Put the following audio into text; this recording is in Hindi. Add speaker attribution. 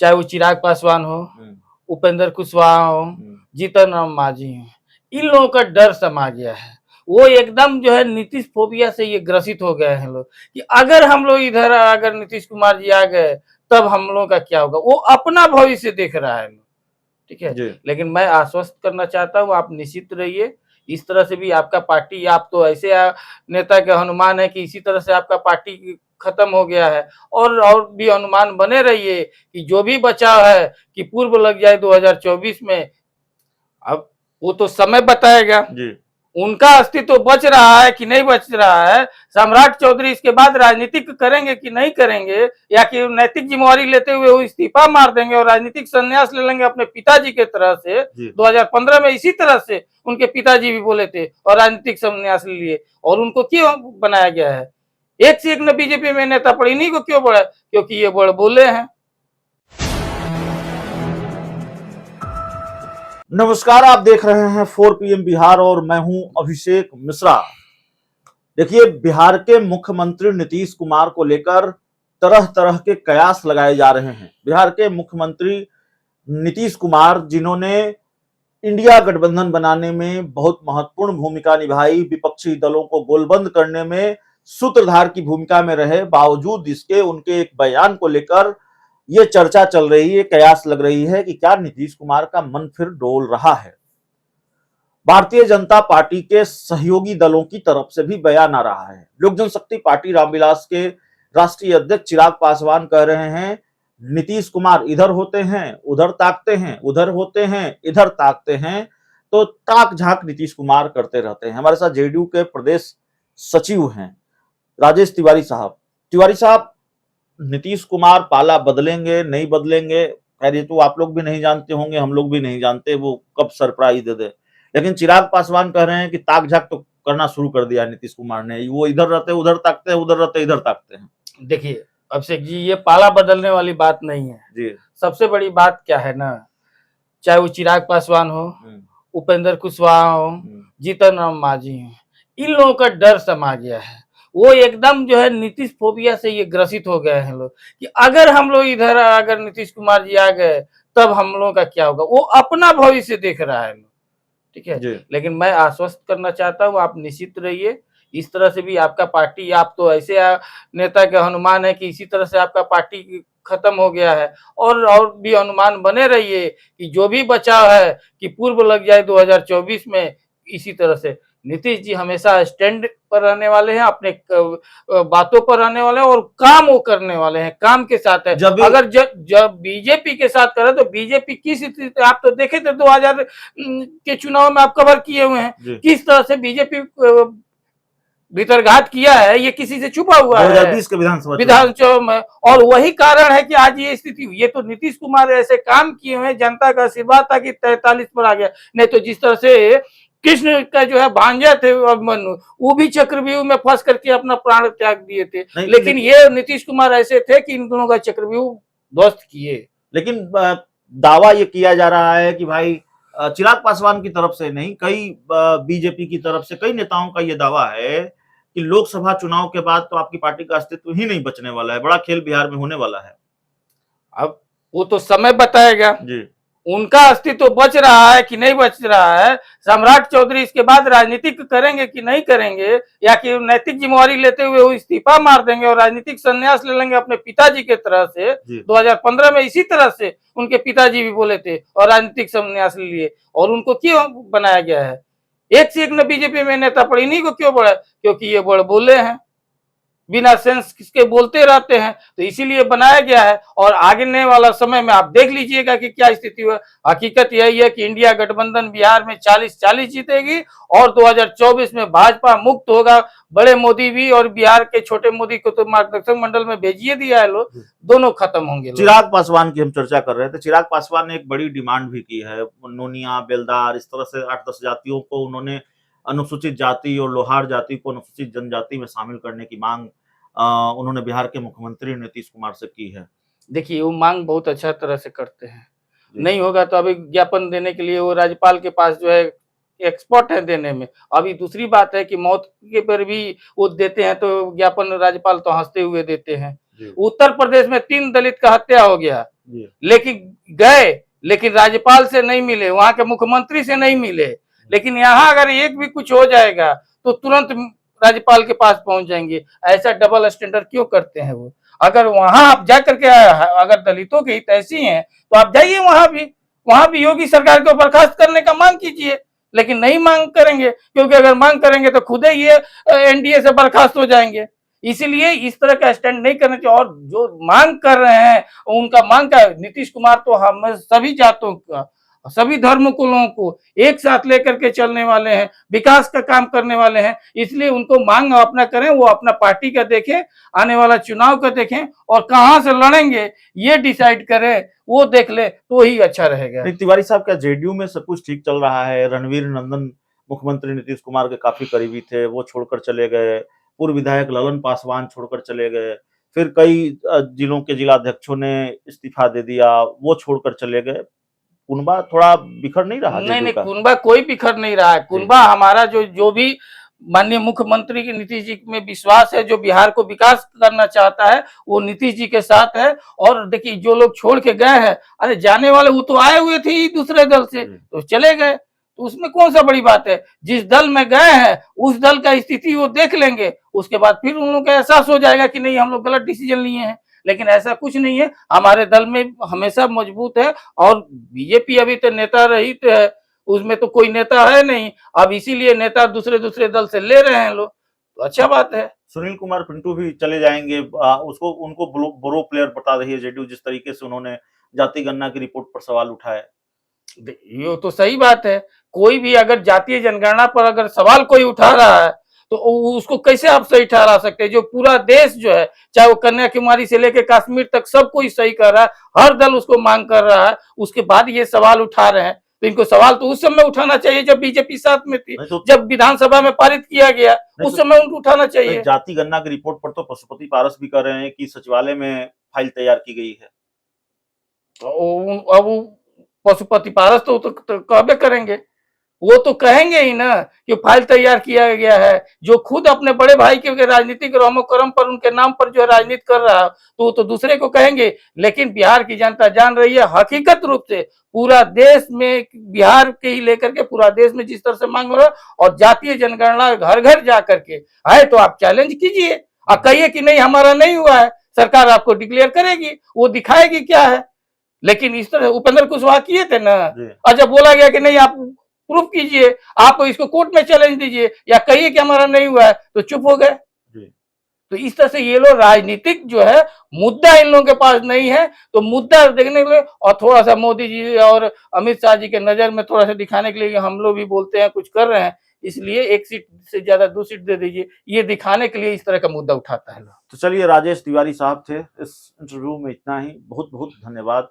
Speaker 1: चाहे वो चिराग पासवान हो, उपेंद्र कुशवाहा हो, जीतन राम मांझी हो, इन लोगों का डर समा गया है। वो एकदम जो है नीतीश फोबिया से ये ग्रसित हो गए हैं लोग कि अगर हम लोग इधर अगर नीतीश कुमार जी आ गए तब हम लोगों का क्या होगा। वो अपना भविष्य देख रहा है, ठीक है। लेकिन मैं आश्वस्त करना चाहता हूँ, आप निश्चित रहिए। इस तरह से भी आपका पार्टी, आप तो ऐसे नेता के हनुमान है कि इसी तरह से आपका पार्टी खत्म हो गया है। और भी अनुमान बने रहिए कि जो भी बचाव है कि पूर्व लग जाए 2024 में। अब वो तो समय बताएगा
Speaker 2: जी।
Speaker 1: उनका अस्तित्व बच रहा है कि नहीं बच रहा है। सम्राट चौधरी इसके बाद राजनीतिक करेंगे कि नहीं करेंगे, या कि नैतिक जिम्मेवारी लेते हुए वो इस्तीफा मार देंगे और राजनीतिक संन्यास ले लेंगे अपने पिताजी के तरह से। 2015 में इसी तरह से उनके पिताजी भी बोले थे और राजनीतिक संन्यास लिए, और उनको क्यों बनाया गया है। एक से एक न बीजेपी में नेता पड़ी, इन्हीं को क्यों बढ़ा, क्योंकि ये बड़ बोले हैं।
Speaker 2: नमस्कार, आप देख रहे हैं 4 PM बिहार और मैं हूं अभिषेक मिश्रा। देखिए, बिहार के मुख्यमंत्री नीतीश कुमार को लेकर तरह तरह के कयास लगाए जा रहे हैं। बिहार के मुख्यमंत्री नीतीश कुमार, जिन्होंने इंडिया गठबंधन बनाने में बहुत महत्वपूर्ण भूमिका निभाई, विपक्षी दलों को गोलबंद करने में सूत्रधार की भूमिका में रहे, बावजूद इसके उनके एक बयान को लेकर ये चर्चा चल रही है, कयास लग रही है कि क्या नीतीश कुमार का मन फिर डोल रहा है। भारतीय जनता पार्टी के सहयोगी दलों की तरफ से भी बयान आ रहा है। लोक जनशक्ति पार्टी रामविलास के राष्ट्रीय अध्यक्ष चिराग पासवान कह रहे हैं, नीतीश कुमार इधर होते हैं उधर ताकते हैं, उधर होते हैं इधर ताकते हैं, तो ताक झांक नीतीश कुमार करते रहते हैं। हमारे साथ जेडीयू के प्रदेश सचिव हैं राजेश तिवारी साहब। तिवारी साहब, नीतीश कुमार पाला बदलेंगे नहीं बदलेंगे, खैर ये तो आप लोग भी नहीं जानते होंगे, हम लोग भी नहीं जानते वो कब सरप्राइज दे दे। लेकिन चिराग पासवान कह रहे हैं कि ताक झाक तो करना शुरू कर दिया नीतीश कुमार ने, वो इधर रहते उधर ताकते हैं, उधर रहते इधर ताकते हैं।
Speaker 1: देखिए अभिषेक जी, ये पाला बदलने वाली बात नहीं है
Speaker 2: जी।
Speaker 1: सबसे बड़ी बात क्या है ना, चाहे वो चिराग पासवान हो, उपेंद्र कुशवाहा हो, जीतन राम मांझी हो, इन लोगों का डर समा गया है। वो एकदम जो है नीतीश फोबिया से ये ग्रसित हो गए हैं लोग कि अगर हम लोग इधर अगर नीतीश कुमार जी आ गए तब हम लोगों का क्या होगा। वो अपना भविष्य देख रहा है, ठीक है। लेकिन मैं आश्वस्त करना चाहता हूँ, आप निश्चित रहिए। इस तरह से भी आपका पार्टी, आप तो ऐसे नेता के हनुमान है कि इसी तरह से आपका पार्टी खत्म हो गया है। और भी अनुमान बने रहिए कि जो भी बचाव है कि पूर्व लग जाए 2024 में। इसी तरह से नीतीश जी हमेशा स्टैंड पर रहने वाले हैं, अपने बातों पर रहने वाले हैं और काम वो करने वाले हैं, काम के साथ है। अगर जब बीजेपी के साथ करे तो बीजेपी किस स्थिति, आप तो देखे थे 2000 के चुनाव में आप कवर किए हुए हैं किस तरह से बीजेपी भीतरघात किया है, ये किसी से छुपा हुआ है
Speaker 2: 2020 के
Speaker 1: विधानसभा में। और वही कारण है कि आज ये स्थिति हुई। ये तो नीतीश कुमार ऐसे काम किए हुए, जनता का आशीर्वाद था कि 43 पर आ गया। नहीं तो जिस तरह से कृष्ण का जो है भांजा थे अभिमन्यु, वो भी चक्रव्यूह में फंस करके अपना प्राण त्याग दिए थे। लेकिन ये नीतीश कुमार ऐसे थे कि इन दोनों का चक्रव्यूह ध्वस्त किए।
Speaker 2: लेकिन दावा ये किया जा रहा है कि भाई चिराग पासवान की तरफ से नहीं, कई बीजेपी की तरफ से कई नेताओं का ये दावा है कि लोकसभा चुनाव के बाद तो आपकी पार्टी का अस्तित्व ही नहीं बचने वाला है, बड़ा खेल बिहार में होने वाला है।
Speaker 1: अब वो तो समय बताएगा
Speaker 2: जी।
Speaker 1: उनका अस्तित्व बच रहा है कि नहीं बच रहा है। सम्राट चौधरी इसके बाद राजनीतिक करेंगे कि नहीं करेंगे, या कि नैतिक जिम्मेवारी लेते हुए वो इस्तीफा मार देंगे और राजनीतिक संन्यास ले लेंगे अपने पिताजी के तरह से। 2015 में इसी तरह से उनके पिताजी भी बोले थे और राजनीतिक संन्यास लिए, और उनको क्यों बनाया गया है। एक से एक न बीजेपी में नेता पड़ी, इन्हीं को क्यों बढ़ा, क्योंकि ये बड़ बोले हैं, बिना सेंस किसके बोलते रहते हैं, तो इसीलिए बनाया गया है। और आगे वाला समय में आप देख लीजिएगा कि क्या स्थिति हुआ। हकीकत यही है कि इंडिया गठबंधन बिहार में 40-40 जीतेगी और 2024 में भाजपा मुक्त होगा। बड़े मोदी भी और बिहार के छोटे मोदी को तो मार्गदर्शक मंडल में भेजिए दिया है लोग, दोनों खत्म होंगे।
Speaker 2: चिराग पासवान की हम चर्चा कर रहे थे। चिराग पासवान ने एक बड़ी डिमांड भी की है, नोनिया, बेलदार, इस तरह से 8-10 जातियों को उन्होंने अनुसूचित जाति और लोहार जाति को अनुसूचित जनजाति में शामिल करने की मांग उन्होंने बिहार के मुख्यमंत्री नीतीश कुमार से की है।
Speaker 1: देखिए, वो मांग बहुत अच्छा तरह से करते हैं। नहीं होगा तो अभी ज्ञापन देने के लिए वो राज्यपाल के पास जो है एक्सपर्ट है देने में। अभी दूसरी बात है कि मौत के पर भी वो देते हैं तो ज्ञापन राज्यपाल तो हंसते हुए देते हैं। उत्तर प्रदेश में 3 दलित का हत्या हो गया,
Speaker 2: जी।
Speaker 1: लेकिन गए, लेकिन राज्यपाल से नहीं मिले, वहां के मुख्यमंत्री से नहीं मिले। लेकिन यहाँ अगर एक भी कुछ हो जाएगा तो तुरंत राज्यपाल के पास पहुंच जाएंगे। ऐसा डबल स्टैंडर्ड क्यों करते हैं वो? अगर वहां आप जा करके अगर दलितों के हित ऐसी हैं तो आप जाइए वहां भी योगी सरकार को बर्खास्त करने का मांग कीजिए। लेकिन नहीं मांग करेंगे, क्योंकि अगर मांग करेंगे तो खुद ही ये एनडीए से बर्खास्त हो जाएंगे। इसीलिए इस तरह का स्टैंड नहीं करना चाहिए। और जो मांग कर रहे हैं उनका मांग का, नीतीश कुमार तो हम सभी जातों का, सभी धर्म कुलों को एक साथ लेकर के चलने वाले हैं, विकास का काम करने वाले हैं। इसलिए उनको मांग अपना करें, वो अपना पार्टी का देखें, आने वाला चुनाव का देखें, और कहां से लड़ेंगे ये डिसाइड करें, वो देख ले तो ही अच्छा रहेगा।
Speaker 2: तिवारी साहब, क्या जेडीयू में सब कुछ ठीक चल रहा है? रणवीर नंदन मुख्यमंत्री नीतीश कुमार के काफी करीबी थे, वो छोड़कर चले गए। पूर्व विधायक ललन पासवान छोड़कर चले गए। फिर कई जिलों के जिलाध्यक्षों ने इस्तीफा दे दिया, वो छोड़कर चले गए। कुनबा थोड़ा बिखर नहीं रहा
Speaker 1: नहीं
Speaker 2: जेडीयू
Speaker 1: नहीं,
Speaker 2: का?
Speaker 1: कुनबा कोई बिखर नहीं रहा है। कुनबा हमारा जो भी माननीय मुख्यमंत्री की नीतीश जी में विश्वास है, जो बिहार को विकास करना चाहता है, वो नीतीश जी के साथ है। और देखिए जो लोग छोड़ के गए हैं, अरे जाने वाले वो तो आए हुए थे दूसरे दल से, तो चले गए, तो उसमें कौन सा बड़ी बात है? जिस दल में गए हैं उस दल का स्थिति वो देख लेंगे, उसके बाद फिर उन लोगों का एहसास हो जाएगा कि नहीं हम लोग गलत डिसीजन लिए हैं। लेकिन ऐसा कुछ नहीं है, हमारे दल में हमेशा मजबूत है। और बीजेपी अभी तो नेता रहित है, उसमें तो कोई नेता है नहीं, अब इसीलिए नेता दूसरे दूसरे दल से ले रहे हैं लोग, तो अच्छा बात है।
Speaker 2: सुनील कुमार पिंटू भी चले जाएंगे, उसको उनको बोरो प्लेयर बता रही है जेडीयू, जिस तरीके से उन्होंने जाति गणना की रिपोर्ट पर सवाल उठाए।
Speaker 1: ये तो सही बात है, कोई भी अगर जातीय जनगणना पर अगर सवाल कोई उठा रहा है तो उसको कैसे आप सही ठहरा सकते हैं? जो पूरा देश जो है, चाहे वो कन्याकुमारी से लेकर कश्मीर तक सब कोई सही कर रहा है, हर दल उसको मांग कर रहा है, उसके बाद ये सवाल उठा रहे हैं। तो इनको सवाल तो उस समय उठाना चाहिए जब बीजेपी साथ में थी,
Speaker 2: तो
Speaker 1: जब विधानसभा में पारित किया गया उस समय उनको उठाना चाहिए।
Speaker 2: जाति गणना की रिपोर्ट पर तो पशुपति पारस भी कह रहे हैं कि सचिवालय में फाइल तैयार की गई है।
Speaker 1: तो अब पशुपति पारस तो कहबे करेंगे, वो तो कहेंगे ही ना कि फाइल तैयार किया गया है। जो खुद अपने बड़े भाई के राजनीतिक रोमोकरम पर उनके नाम पर जो राजनीति कर रहा है तो वो तो दूसरे को कहेंगे। लेकिन बिहार की जनता जान रही है हकीकत रूप से, पूरा देश में बिहार के ही लेकर के पूरा देश में जिस तरह से मांग हो रहा है, और जातीय जनगणना घर घर जा करके है, तो आप चैलेंज कीजिए और कहिए कि नहीं हमारा नहीं हुआ है, सरकार आपको डिक्लेयर करेगी, वो दिखाएगी क्या है। लेकिन इस तरह उपेंद्र कुशवाहा किए थे ना, और जब बोला गया कि नहीं आप प्रूफ कीजिए, आप इसको कोर्ट में चैलेंज दीजिए या कहिए कि हमारा नहीं हुआ है, तो चुप हो गए। तो इस तरह से ये लोग राजनीतिक जो है मुद्दा इन लोगों के पास नहीं है, तो मुद्दा देखने के लिए और थोड़ा सा मोदी जी और अमित शाह जी के नजर में थोड़ा सा दिखाने के लिए हम लोग भी बोलते हैं कुछ कर रहे हैं, इसलिए एक सीट से ज्यादा 2 सीट दे दीजिए, ये दिखाने के लिए इस तरह का मुद्दा उठाता है।
Speaker 2: तो चलिए, राजेश तिवारी साहब थे इस इंटरव्यू में, इतना ही। बहुत बहुत धन्यवाद।